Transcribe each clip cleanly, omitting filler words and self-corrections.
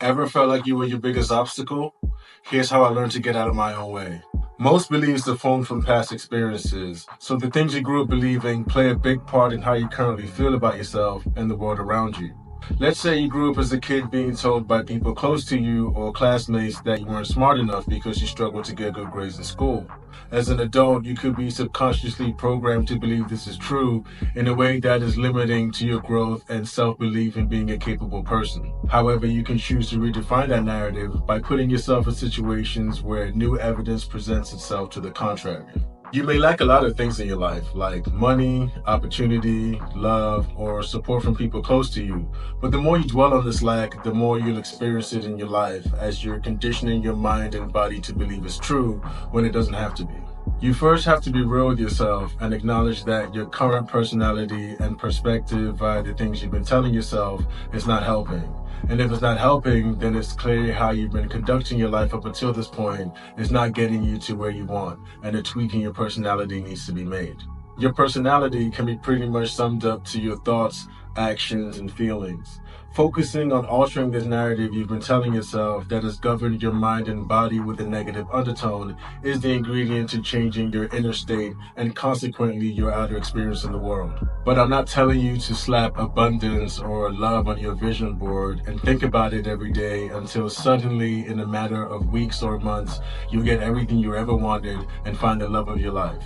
Ever felt like you were your biggest obstacle? Here's how I learned to get out of my own way. Most beliefs are formed from past experiences, so the things you grew up believing play a big part in how you currently feel about yourself and the world around you. Let's say you grew up as a kid being told by people close to you or classmates that you weren't smart enough because you struggled to get good grades in school. As an adult, you could be subconsciously programmed to believe this is true in a way that is limiting to your growth and self-belief in being a capable person. However, you can choose to redefine that narrative by putting yourself in situations where new evidence presents itself to the contrary. You may lack a lot of things in your life, like money, opportunity, love, or support from people close to you. But the more you dwell on this lack, the more you'll experience it in your life as you're conditioning your mind and body to believe it's true when it doesn't have to be. You first have to be real with yourself and acknowledge that your current personality and perspective via the things you've been telling yourself is not helping. And if it's not helping, then it's clear how you've been conducting your life up until this point is not getting you to where you want, and a tweak in your personality needs to be made. Your personality can be pretty much summed up to your thoughts, actions, and feelings. Focusing on altering this narrative you've been telling yourself that has governed your mind and body with a negative undertone is the ingredient to changing your inner state and consequently your outer experience in the world. But I'm not telling you to slap abundance or love on your vision board and think about it every day until suddenly, in a matter of weeks or months, you get everything you ever wanted and find the love of your life.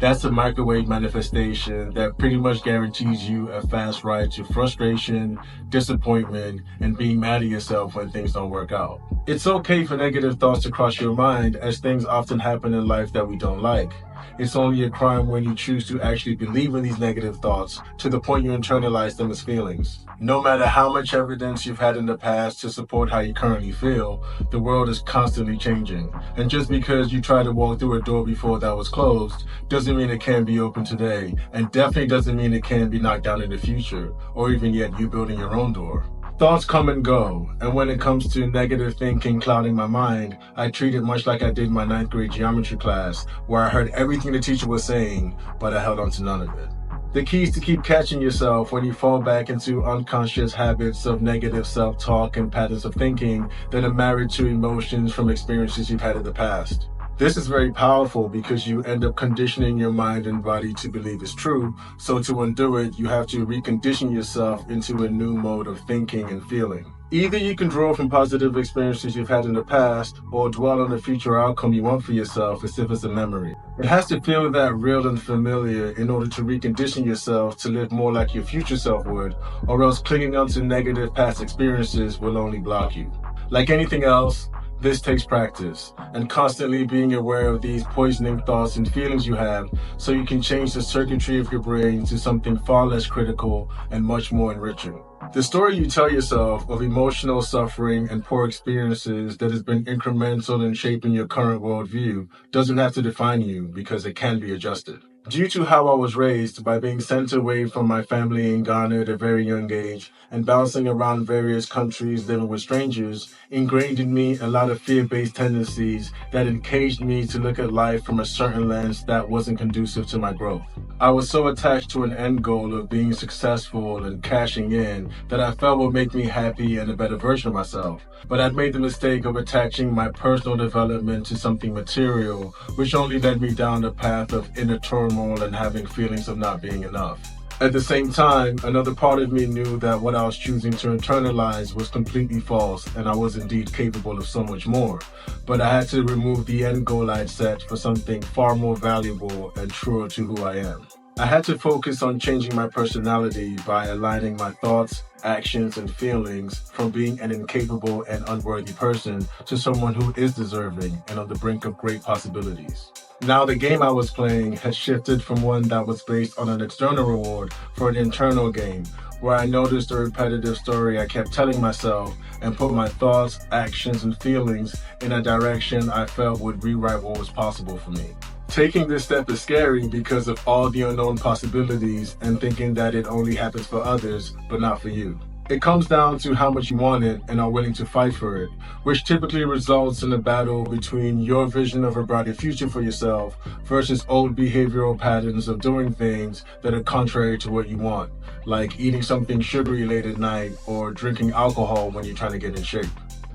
That's a microwave manifestation that pretty much guarantees you a fast ride to frustration, disappointment, and being mad at yourself when things don't work out. It's okay for negative thoughts to cross your mind, as things often happen in life that we don't like. It's only a crime when you choose to actually believe in these negative thoughts to the point you internalize them as feelings. No matter how much evidence you've had in the past to support how you currently feel, the world is constantly changing. And just because you tried to walk through a door before that was closed, doesn't mean it can't be open today, and definitely doesn't mean it can't be knocked down in the future, or even yet you building your own door. Thoughts come and go, and when it comes to negative thinking clouding my mind, I treat it much like I did in my 9th grade geometry class, where I heard everything the teacher was saying, but I held on to none of it. The key is to keep catching yourself when you fall back into unconscious habits of negative self-talk and patterns of thinking that are married to emotions from experiences you've had in the past. This is very powerful because you end up conditioning your mind and body to believe it's true, so to undo it, you have to recondition yourself into a new mode of thinking and feeling. Either you can draw from positive experiences you've had in the past, or dwell on the future outcome you want for yourself as if it's a memory. It has to feel that real and familiar in order to recondition yourself to live more like your future self would, or else clinging on to negative past experiences will only block you. Like anything else, this takes practice and constantly being aware of these poisoning thoughts and feelings you have so you can change the circuitry of your brain to something far less critical and much more enriching. The story you tell yourself of emotional suffering and poor experiences that has been incremental in shaping your current worldview doesn't have to define you because it can be adjusted. Due to how I was raised, by being sent away from my family in Ghana at a very young age and bouncing around various countries living with strangers, ingrained in me a lot of fear-based tendencies that encaged me to look at life from a certain lens that wasn't conducive to my growth. I was so attached to an end goal of being successful and cashing in that I felt would make me happy and a better version of myself. But I'd made the mistake of attaching my personal development to something material, which only led me down the path of inner turmoil and having feelings of not being enough. At the same time, another part of me knew that what I was choosing to internalize was completely false, and I was indeed capable of so much more. But I had to remove the end goal I'd set for something far more valuable and truer to who I am. I had to focus on changing my personality by aligning my thoughts, actions, and feelings from being an incapable and unworthy person to someone who is deserving and on the brink of great possibilities. Now the game I was playing had shifted from one that was based on an external reward for an internal game, where I noticed the repetitive story I kept telling myself and put my thoughts, actions, and feelings in a direction I felt would rewrite what was possible for me. Taking this step is scary because of all the unknown possibilities and thinking that it only happens for others, but not for you. It comes down to how much you want it and are willing to fight for it, which typically results in a battle between your vision of a brighter future for yourself versus old behavioral patterns of doing things that are contrary to what you want, like eating something sugary late at night or drinking alcohol when you're trying to get in shape.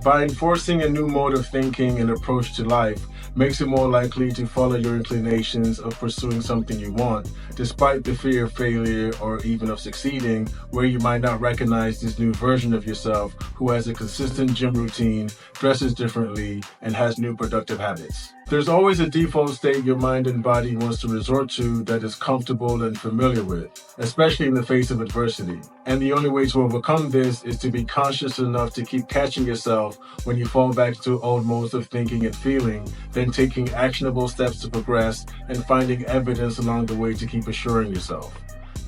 By enforcing a new mode of thinking and approach to life makes it more likely to follow your inclinations of pursuing something you want, despite the fear of failure or even of succeeding, where you might not recognize this new version of yourself who has a consistent gym routine, dresses differently, and has new productive habits. There's always a default state your mind and body wants to resort to that is comfortable and familiar with, especially in the face of adversity. And the only way to overcome this is to be conscious enough to keep catching yourself when you fall back to old modes of thinking and feeling, then taking actionable steps to progress and finding evidence along the way to keep assuring yourself.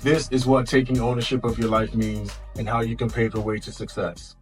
This is what taking ownership of your life means and how you can pave the way to success.